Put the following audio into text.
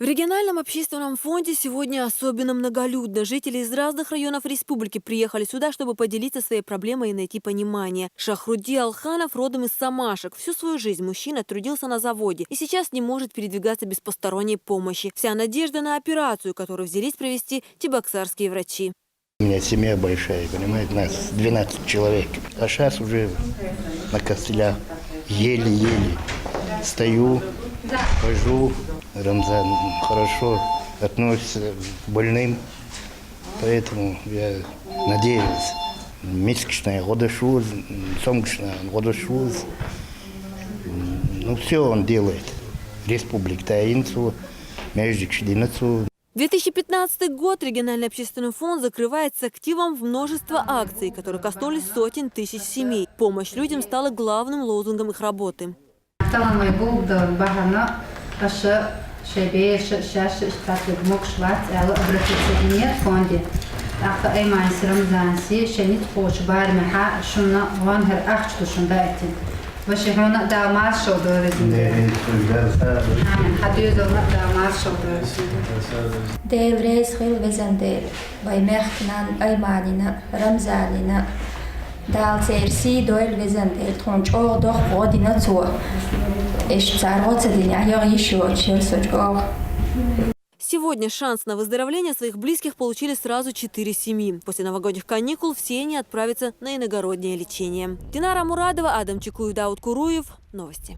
В региональном общественном фонде сегодня особенно многолюдно. Жители из разных районов республики приехали сюда, чтобы поделиться своей проблемой и найти понимание. Шахруди Алханов родом из Самашек. Всю свою жизнь мужчина трудился на заводе и сейчас не может передвигаться без посторонней помощи. Вся надежда на операцию, которую взялись провести чебоксарские врачи. У меня семья большая, понимаете, нас 12 человек. А сейчас уже на костылях еле-еле стою, хожу. Рамзан хорошо относится к больным, поэтому я надеюсь. Месячная годошуз, сомгшная годошуз. Ну, все он делает. Республика Таинцу, Междичдинацу. 2015 год региональный общественный фонд закрывает с активом множество акций, которые коснулись сотен тысяч семей. Помощь людям стала главным лозунгом их работы. Dēļ reiz Hilvezan dēļ, vai Mehknan, Aymanina, Ramzanina, dēļ ir sīdo Hilvezan dēļ, tronč ordoh godina to. Ešcar odzadiņā jau išoč. Сегодня шанс на выздоровление своих близких получили сразу 4 семьи. После новогодних каникул все они отправятся на иногороднее лечение. Динара Мурадова, Адам Чекуев, Дауд Куруев. Новости.